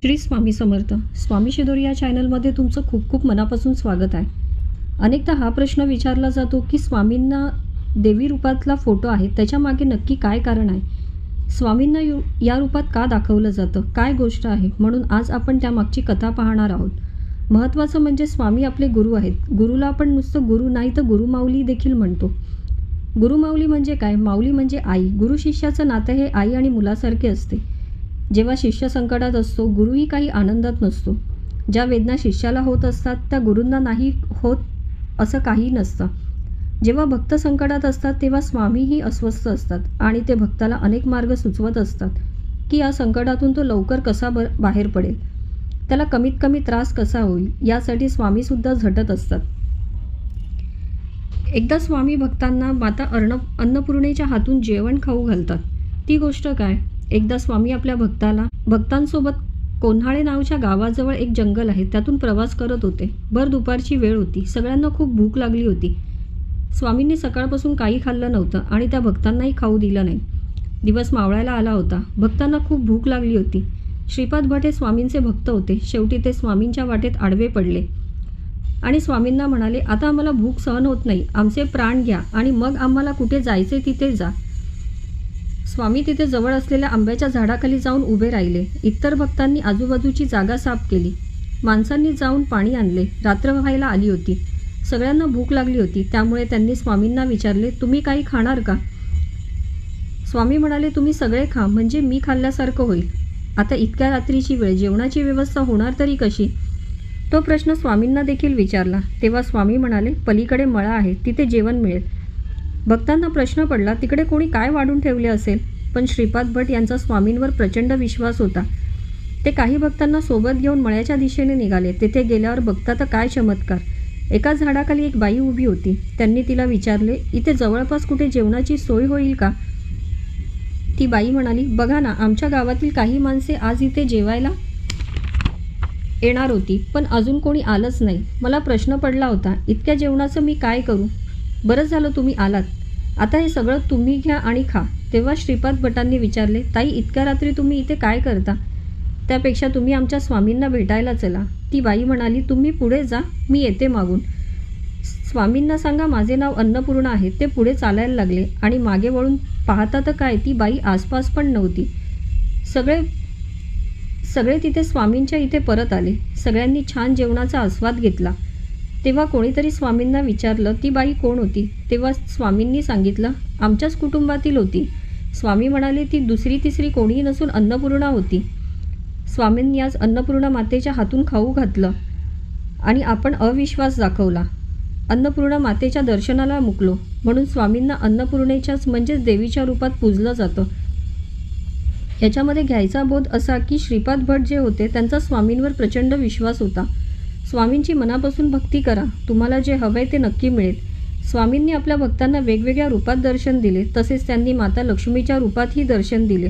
श्री स्वामी समर्थ. स्वामी शिदोरी या चॅनलमध्ये तुमचं खूप खूप मनापासून स्वागत आहे. अनेकदा हा प्रश्न विचारला जातो की स्वामींना देवी रूपातला फोटो आहे त्याच्यामागे नक्की काय कारण आहे? स्वामींना या रूपात का दाखवलं जातं? काय गोष्ट आहे? म्हणून आज आपण त्यामागची कथा पाहणार आहोत. महत्त्वाचं म्हणजे स्वामी आपले गुरु आहेत. गुरुला आपण नुसतं गुरु नाही तर गुरुमाऊली देखील म्हणतो. गुरुमाऊली म्हणजे काय? माऊली म्हणजे आई. गुरु शिष्याचं नातं हे आई आणि मुलासारखे असते. जेव्हा शिष्य संकटात असतो, गुरुही काही आनंदात नसतो. ज्या वेदना शिष्याला होत असतात त्या गुरूंना नाही होत असं काही नसतं. जेव्हा भक्त संकटात असतात तेव्हा स्वामीही अस्वस्थ असतात आणि ते भक्ताला अनेक मार्ग सुचवत असतात की या संकटातून तो लवकर कसा बाहेर पडेल, त्याला कमीत कमी त्रास कसा होईल, यासाठी स्वामीसुद्धा झटत असतात. एकदा स्वामी भक्तांना माता अन्नपूर्णेच्या हातून जेवण खाऊ घालतात. ती गोष्ट काय? एकदा स्वामी आपल्या भक्तांसोबत कोन्हाळे नावाच्या गावाजवळ एक जंगल आहे त्यातून प्रवास करत होते. भर दुपारची वेळ होती. सगळ्यांना खूप भूक लागली होती. स्वामींनी सकाळपासून काही खाल्लं नव्हतं आणि त्या भक्तांनाही खाऊ दिलं नाही. दिवस मावळायला आला होता. भक्तांना खूप भूक लागली होती. श्रीपाद भट हे स्वामींचे भक्त होते. शेवटी ते स्वामींच्या वाटेत आडवे पडले आणि स्वामींना म्हणाले, आता आम्हाला भूक सहन होत नाही, आमचे प्राण घ्या आणि मग आम्हाला कुठे जायचे तिथे जा. स्वामी तिथे जवळ असलेल्या आंब्याच्या झाडाखाली जाऊन उभे राहिले. इतर भक्तांनी आजूबाजूची जागा साफ केली. माणसांनी जाऊन पाणी आणले. रात्र व्हायला आली होती. सगळ्यांना भूक लागली होती. त्यामुळे त्यांनी स्वामींना विचारले, तुम्ही काही खाणार का? स्वामी म्हणाले, तुम्ही सगळे खा, म्हणजे मी खाल्ल्यासारखं होईल. आता इतक्या रात्रीची वेळ, जेवणाची व्यवस्था होणार तरी कशी? तो प्रश्न स्वामींना देखील विचारला. तेव्हा स्वामी म्हणाले, पलीकडे मळा आहे, तिथे जेवण मिळेल. भक्तांना प्रश्न पडला, तिकडे कोणी काय वाढून ठेवले असेल? पण श्रीपाद भट यांचा स्वामींवर प्रचंड विश्वास होता. ते काही भक्तांना सोबत घेऊन मळ्याच्या दिशेने निघाले. तिथे गेल्यावर बघता तर काय चमत्कार! एका झाडाखाली एक बाई उभी होती. त्यांनी तिला विचारले, इथे जवळपास कुठे जेवणाची सोय होईल का? ती बाई म्हणाली, बघा ना, आमच्या गावातील काही माणसे आज इथे जेवायला येणार होती, पण अजून कोणी आलंच नाही. मला प्रश्न पडला होता, इतक्या जेवणाचं मी काय करू? बरं झालं तुम्ही आलात. आता हे सगळं तुम्ही घ्या आणि खा. तेव्हा श्रीपाद भटांनी विचारले, ताई, इतक्या रात्री तुम्ही इथे काय करता? त्यापेक्षा तुम्ही आमच्या स्वामींना भेटायला चला. ती बाई म्हणाली, तुम्ही पुढे जा, मी येते मागून. स्वामींना सांगा माझे नाव अन्नपूर्णा आहे. ते पुढे चालायला लागले आणि मागे वळून पाहता तर काय, ती बाई आसपास पण नव्हती. सगळे तिथे स्वामींच्या इथे परत आले. सगळ्यांनी छान जेवणाचा आस्वाद घेतला. तेव्हा कोणीतरी स्वामींना विचारलं, ती बाई कोण होती? तेव्हा स्वामींनी सांगितलं, आमच्याच कुटुंबातील होती. स्वामी म्हणाले, ती दुसरी तिसरी कोणीही नसून अन्नपूर्णा होती. स्वामींनी आज अन्नपूर्णा मातेच्या हातून खाऊ घातलं आणि आपण अविश्वास दाखवला. अन्नपूर्णा मातेच्या दर्शनाला मुकलो. म्हणून स्वामींना अन्नपूर्णेच्याच म्हणजेच देवीच्या रूपात पूजलं जातं. याच्यामध्ये घ्यायचा बोध असा की श्रीपाद भट जे होते त्यांचा स्वामींवर प्रचंड विश्वास होता. स्वामींची मनापासून भक्ती करा, तुम्हाला जे हवंय ते नक्की मिळेल. स्वामींनी आपल्या भक्तांना वेगवेगळ्या रूपात दर्शन दिले. तसेच त्यांनी माता लक्ष्मीच्या रूपातही दर्शन दिले.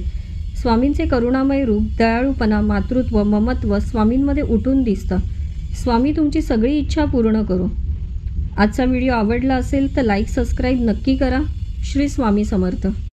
स्वामींचे करुणामय रूप, दयाळूपणा, मातृत्व, ममत्व स्वामींमध्ये उठून दिसतं. स्वामी तुमची सगळी इच्छा पूर्ण करो. आजचा व्हिडिओ आवडला असेल तर लाईक, सबस्क्राईब नक्की करा. श्री स्वामी समर्थ.